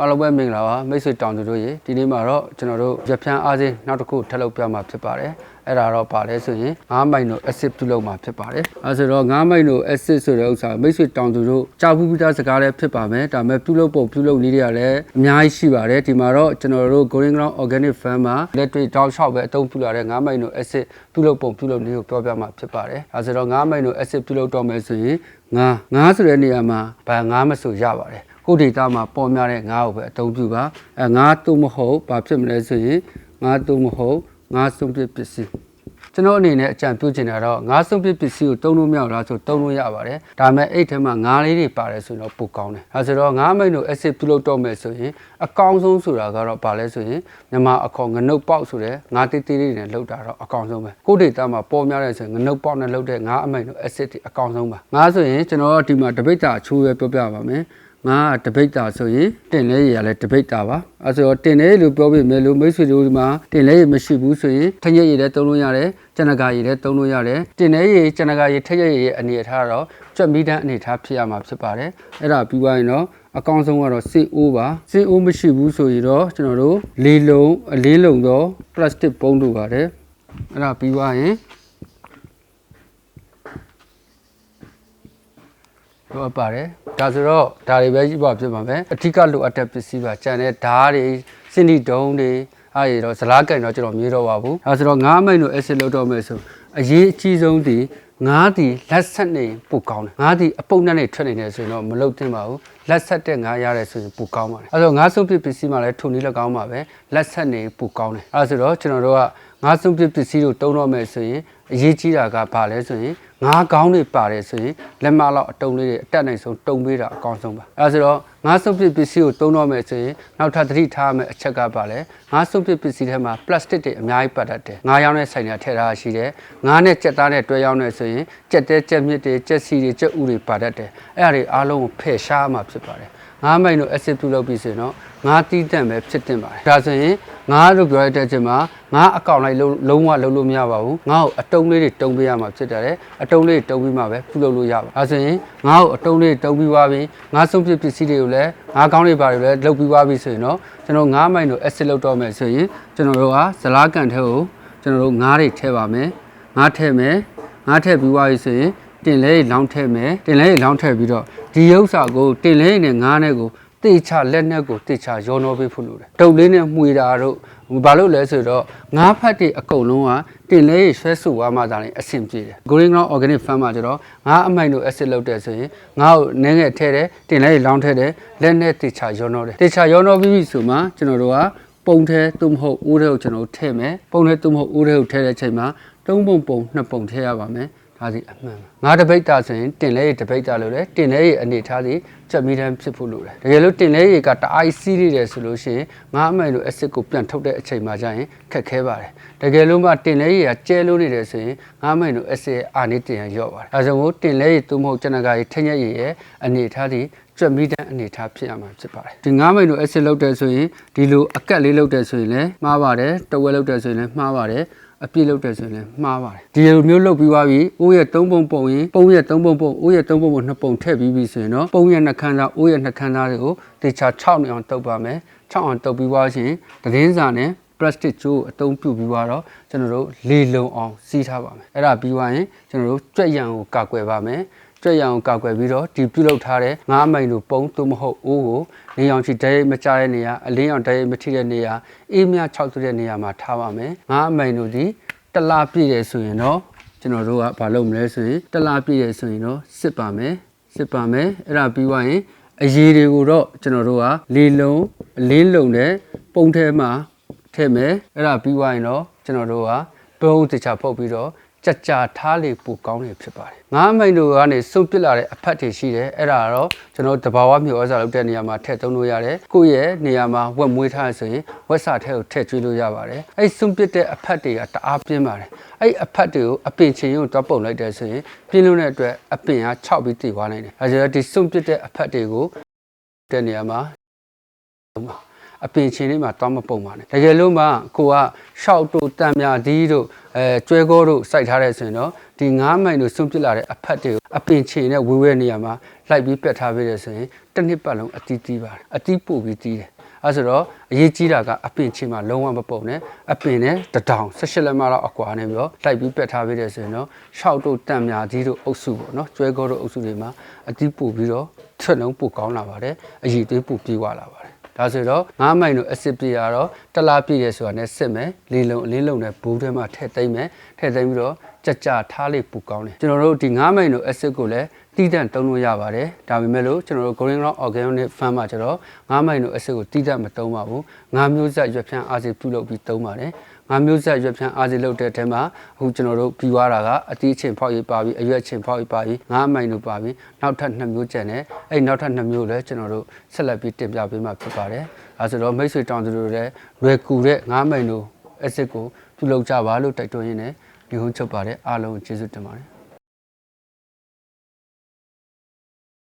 အားလုံးပဲမင်္ဂလာပါမိတ်ဆွေတောင်သူတို့ရေဒီနေ့မှာတော့ကျွန်တော်တို့ရပြန်အားစင်းနောက်တစ်ခုထပ်လုပ်ပြမှာဖြစ်ပါတယ်အဲ့ဒါတော့ပါလဲဆိုရင်9မိုင်နိုအက်ဆစ်ပြုလုပ်မှာဖြစ်ပါတယ်အဲဆိုတော့9မိုင်နိုအက်ဆစ်ဆိုတဲ့ဥစ္စာမိတ်ဆွေတောင်သူတို့ကြားဘူးပြီးသားစကားလည်းဖြစ်ပါမယ်ဒါပေမဲ့ပြုလုပ်ပုံပြုလုပ်နည်းတွေကလည်းအများကြီးရှိပါတယ်ဒီမှာတော့ကျွန်တော်တို့ Green Ground Organic Farm မှာလက်တွေ့တောက်လျှောက်ပဲအသုံးပြုလာတဲ့9မိုင်နိုအက်ဆစ်ပြုလုပ်ပုံပြုလုပ်နည်းကိုပြောပြမှာဖြစ်ပါတယ်အဲဆိုတော့9မိုင်နိုအက်ဆစ်ပြုလုပ်တော့မယ်ဆိုရင်ငါဆိုတဲ့နေရာမှာဘာ9မဆိုရပါတယ်ကိုဒေတာမှာပေါ်များတဲ့ငါးကိုပဲအသုံးပြုပါငါးသို့မဟုတ်ဘာဖြစ်မလဲဆိုရင်ငါးသို့မဟုတ်ငါးဆုံးပြပစ္စည်းကျွန်တော်အနေနဲ့အကြံပြုချင်တာတော့ငါးဆုံးပြပစ္စည်းကိုတုံးလို့မရလားဆိုတုံးလို့ရပါတယ်ဒါပေမဲ့အဲ့ထဲမှာငါးလေးတွေပါတယ်ဆိုတော့ပိုကောင်းတယ်အဲဆိုတော့ငါးမိတ်တို့ acid ပြုလုပ်တော့မယ်ဆိုရင်အကောင်းဆုံးဆိုတာကတော့ဘာလဲဆိုရင်မြန်မာအခေါ်ငနုတ်ပေါက်ဆိုတဲ့ငါးတိတိလေးတွေနဲ့လုပ်တာတော့အကောင်းဆုံးပဲကိုဒေတာမှာပေါ်များတဲ့ဆိုရင်ငနုတ်ပေါက်နဲ့လုပ်တဲ့ငါးအမိတ်တို့ acid တွေအကောင်းဆုံးပါငါးဆိုရင်ကျွန်တော်ဒီမှာတပိတ်တာအချိုးပဲပြောပြပါမယ်ငါတပိတ်တာဆိုရင်တင်လဲရလည်းတပိတ်တာပါအဲဆိုတော့တင်လဲလို့ပြောပြမယ်လို့မိတ်ဆွေတို့ဒီမှာတင်လဲရမရှိဘူးဆိုရင်ထရက်ရည်လည်းသုံးလို့ရတယ်ကျန်နဂါရည်လည်းသုံးလို့ရတယ်တင်လဲရည်ကျန်နဂါရည်ထရက်ရည်ရဲ့အနေအထားတော့ကြွက်မီတန်းအနေအထားဖြစ်ရမှာဖြစ်ပါတယ်အဲ့ဒါပြီးသွားရင်တော့အကောင်းဆုံးကတော့စေအိုးပါစေအိုးမရှိဘူးဆိုရင်တော့ကျွန်တော်တို့အလေးလုံးတော့ပလတ်စတစ်ပုံးတို့ပါတယ်အဲ့ဒါပြီးသွားရင်တော့ပါတယ်ဒါဆိုတော့ဒါတွေပဲရှိပါဖြစ်ပါမယ်အထက်ကလိုအပ်တဲ့ပစ္စည်းပါကျန်တဲ့ဓာတ်တွေစင်တီဒုံတွေအဲ့ဒီတော့ဇလားကန်တော့ကျွန်တော်မြေတော့ပါဘူးဒါဆိုတော့9မိတ်လို့ acid လောက်တော့မယ်ဆိုအရေးအကြီးဆုံးဒီ9ဒီလက်ဆက်နေပိုကောင်းတယ်9ဒီအပုတ်နဲ့ထွက်နေတယ်ဆိုရင်တော့မလုပ်သင့်ပါဘူးလက်ဆက်တဲ့9ရတယ်ဆိုရင်ပိုကောင်းပါတယ်အဲ့တော့9ဆုံးပစ္စည်းမှလည်းထုံနည်းလည်းကောင်းပါပဲလက်ဆက်နေပိုကောင်းတယ်အဲ့ဆိုတော့ကျွန်တော်တို့က9ဆုံးပစ္စည်းကိုတုံးတော့မယ်ဆိုရင်အရေးကြီးတာကဘာလဲဆိုရင်ငါးကောင်းတွေပါတယ်ဆိုရင်လက်မလောက်အတုံးလေးတွေအတက်နိုင်ဆုံးတုံးပေးတာအကောင်းဆုံးပါအဲဒါဆိုတော့ငါးစုပ်ပစ္စည်းကိုတုံးတော့မယ်ဆိုရင်နောက်ထပ်သတိထားမယ်အချက်ကပါလဲငါးစုပ်ပစ္စည်းထဲမှာပလတ်စတစ်တွေအများကြီးပတ်တတ်တယ်ငါးရောင်းတဲ့ဆိုင်တွေထည့်ထားရှိတယ်ငါးနဲ့ကြက်သားနဲ့တွဲရောင်းနေဆိုရင်ကြက်တဲကြက်မြစ်တွေကြက်စီတွေကြက်ဥတွေပတ်တတ်တယ်အဲ့ဒါတွေအားလုံးကိုဖယ်ရှားမှဖြစ်ပါတယ်ငါးမိုင်တို့ acid ပြုလုပ်ပြီးဆိုရင်တော့ငါးတီးတန့်ပဲဖြစ်တင်ပါတယ်ဒါဆိုရင်ငါးလို့ပြောရတဲ့အချိန်မှာငါးအကောင်လိုက်လုံးဝလုံးလို့မရပါဘူးငါ့ကိုအတုံးလေးတွေတုံးပေးရမှာဖြစ်တယ်အတုံးလေးတုံးပြီးမှပဲပြုလုပ်လို့ရပါဒါဆိုရင်ငါ့ကိုအတုံးလေးတုံးပြီးသွားပြီငါးဆုံးပစ္စည်းတွေကိုလည်းငါးကောင်းတွေပါတယ်လည်းလုပ်ပြီးသွားပြီဆိုရင်တော့ကျွန်တော်ငါးမိုင်တို့ acid လုပ်တော့မယ်ဆိုရင်ကျွန်တော်တို့ကဇလားကန်ထဲကိုကျွန်တော်တို့ငါးတွေထည့်ပါမယ်ငါးထည့်မယ်ငါးထည့်ပြီးသွားပြီဆိုရင်တင်လဲလောင်းထည့်မယ်တင်လဲလောင်းထည့်ပြီးတော့ဒီဥစ္စာကိုတင်လဲနဲ့ငါးနဲ့ကိုတေချာလက်နဲ့ကိုတေချာရောနှောပေးဖို့လိုတယ်တုပ်လေးနဲ့မှွေတာတို့ဘာလို့လဲဆိုတော့ငါးဖက်တွေအကုန်လုံးကတင်လဲရွှဲဆူသွားမှသာလေအဆင်ပြေတယ် Green Ground Organic Farm မှာကျတော့ငါးအမိုင်တို့ acid လောက်တဲ့ဆိုရင်ငါ့ကိုနည်းငယ်ထည့်တယ်တင်လဲလောင်းထည့်တယ်လက်နဲ့တေချာရောနှောတယ်တေချာရောနှောပြီးပြီဆိုမှကျွန်တော်တို့ကပုံထဲသို့မဟုတ်အိုးထဲကိုကျွန်တော်ထည့်မယ်ပုံထဲသို့မဟုတ်အိုးထဲကိုထည့်တဲ့အချိန်မှာ3ပုံ2ပုံထည့်ရပါမယ်ဒါစီအမှန်ငါးတပိတ်တာဆိုရင်တင်လဲရတပိတ်တာလို့လေတင်လဲရအနေထားစီချက်မီတန်းဖြစ်ဖို့လိုတယ်တကယ်လို့တင်လဲရကတအားစီးနေတယ်ဆိုလို့ရှိရင်ငါးအမိုင်လိုအက်ဆစ်ကိုပြန်ထုတ်တဲ့အချိန်မှာကျရင်ခက်ခဲပါတယ်တကယ်လို့မှတင်လဲရကကျဲလို့နေတယ်ဆိုရင်ငါးအမိုင်လိုအက်ဆစ်အာနေတင်ရရော့ပါတယ်အဲဒါကြောင့်တင်လဲရသို့မဟုတ်ကျန်တဲ့ထက်ရက်ရရဲ့အနေထားစီကြွက်မီတန်းအနေထားဖြစ်ရမှာဖြစ်ပါတယ်ဒီ9မိနစ် acid လောက်တဲ့ဆိုရင်ဒီလိုအကက်လေးလောက်တဲ့ဆိုရင်လည်းမှားပါတယ်တဝက်လောက်တဲ့ဆိုရင်လည်းမှားပါတယ်အပြည့်လောက်တဲ့ဆိုရင်လည်းမှားပါတယ်ဒီလိုမျိုးလုပ်ပြီးသွားပြီအိုးရဲ့3ပုံပုံရင်ပုံရဲ့3ပုံပုံအိုးရဲ့3ပုံပုံ2ပုံထည့်ပြီးပြီဆိုရင်တော့ပုံရဲ့နှခမ်းသားအိုးရဲ့နှခမ်းသားတွေကိုတေချာ6နေအောင်တုပ်ပါမယ်6အောင်တုပ်ပြီးသွားခြင်းသတင်းစာနဲ့ပလတ်စတစ်ကျိုးအသုံးပြုပြီးသွားတော့ကျွန်တော်တို့လေလုံအောင်စီးထားပါမယ်အဲ့ဒါပြီးသွားရင်ကျွန်တော်တို့ကြွက်ရံကိုကာကွယ်ပါမယ်ကြွက်ရံကိုကာကွယ်ပြီးတော့ဒီပြုလုပ်ထားတဲ့ငါးမိုင်လိုပုံသို့မဟုတ်အိုးကိုနေအောင်ချီဓာတ်မကျတဲ့နေရာအလင်းအောင်ဓာတ်မထိတဲ့နေရာအေးမြ6တဲ့နေရာမှာထားပါမယ်ငါးမိုင်လိုဒီတလားပြည့်တယ်ဆိုရင်တော့ကျွန်တော်တို့ကဘာလုပ်မလဲဆိုရင်တလားပြည့်တယ်ဆိုရင်တော့စစ်ပါမယ်အဲ့ဒါပြီးသွားရင်အရေးတွေကိုတော့ကျွန်တော်တို့ကလေလုံးအလင်းလုံးနဲ့ပုံထဲမှာထည့်မယ်အဲ့ဒါပြီးသွားရင်တော့ကျွန်တော်တို့ကပုံတခြားပုတ်ပြီးတော့ကြကြထားလေပူကောင်းနေဖြစ်ပါတယ်ငါးမိန်တို့ကနေစုပ်ပစ်လာတဲ့အဖက်တွေရှိတယ်အဲ့ဒါတော့ကျွန်တော်တဘာဝမျိုးဩဇာလုပ်တဲ့နေရာမှာထည့်သုံးလို့ရတယ်ကိုယ့်ရဲ့နေရာမှာဝက်မွေးထားဆိုရင်ဝက်စာထဲကိုထည့်ကျွေးလို့ရပါတယ်အဲ့စုပ်ပစ်တဲ့အဖက်တွေကတအားပြင်းပါတယ်အဲ့အဖက်တွေကိုအပင်ချင်းရုံတွားပုံလိုက်တယ်ဆိုရင်ပြင်းလို့တဲ့အတွက်အပင်က6ပြီးတည်သွားနိုင်တယ်အဲဒါကြောင့်ဒီစုပ်ပစ်တဲ့အဖက်တွေကိုတဲ့နေရာမှာ အပင်ချင်းလေးမှာတောင်းမပုံပါနဲ့တကယ်လို့မှကိုကရှောက်တို့တံမြာဒီတို့ကျွဲကောတို့စိုက်ထားတဲ့ဆိုရင်တော့ဒီ9မိုင်တို့စွန့်ပစ်လာတဲ့အဖက်တွေကိုအပင်ချင်းနဲ့ဝေဝဲနေရမှာလိုက်ပြီးပက်ထားပေးတယ်ဆိုရင်တစ်နှစ်ပတ်လုံးအတီးတီးပါတယ်အတီးပို့ပြီးတီးတယ်အဲဆိုတော့အရေးကြီးတာကအပင်ချင်းမှာလုံးဝမပုံနဲ့အပင်နဲ့တထောင်18လက်မလောက်အကွာနေပြီးတော့လိုက်ပြီးပက်ထားပေးတယ်ဆိုရင်တော့ရှောက်တို့တံမြာဒီတို့အုပ်စုပေါ့နော်ကျွဲကောတို့အုပ်စုတွေမှာအတီးပို့ပြီးတော့ထွက်လုံးပို့ကောင်းလာပါတယ်အရေးသွေးပို့ပြေးသွားလာပါတယ်ဒါဆိုတော့9မိုင်တို့ acid ပြရတော့တလားပြည့်ရဲဆိုတာနဲ့စစ်မယ်လေးလုံးအလေးလုံးနဲ့ဘူးထဲမှာထည့်သိမ့်မယ်ထည့်သိမ့်ပြီးတော့ကြထားလေးပူကောင်းတယ်ကျွန်တော်တို့ဒီ9မိုင်တို့ acid ကိုလည်းတီးတန့်သုံးလို့ရပါတယ်ဒါပေမဲ့လို့ကျွန်တော်တို့ Green Ground Organic Farm မှာကျတော့9မိုင်တို့ acid ကိုတီးတန့်မသုံးပါဘူး9မျိုးဆက်ရွက်ဖြန်းအားစီပြုလုပ်ပြီးသုံးပါတယ်9မျိုးဆက်ရွက်ဖြန်းအားစီလုပ်တဲ့အထက်မှာအခုကျွန်တော်တို့ပြီးွားတာကအတီးချင်းဖောက်ရေးပါပြီးအရွက်ချင်းဖောက်ရေးပါပြီး9မိုင်တို့ပါပြီးနောက်ထပ်2မျိုးကျန်တယ်အဲ့နောက်ထပ်2မျိုးလည်းကျွန်တော်တို့ဆက်လက်ပြီးတင်ပြပေးမှာဖြစ်ပါတယ်အဲဆိုတော့မိတ်ဆွေတောင်သူတို့လည်းလွယ်ကူတဲ့9မိုင်တို့ acid ကိုပြုလုပ်ကြပါလို့တိုက်တွန်းရင်းနဲ့ဒီဟုချုပ်ပါတယ်အားလုံးကျေးဇူးတင်ပါတယ်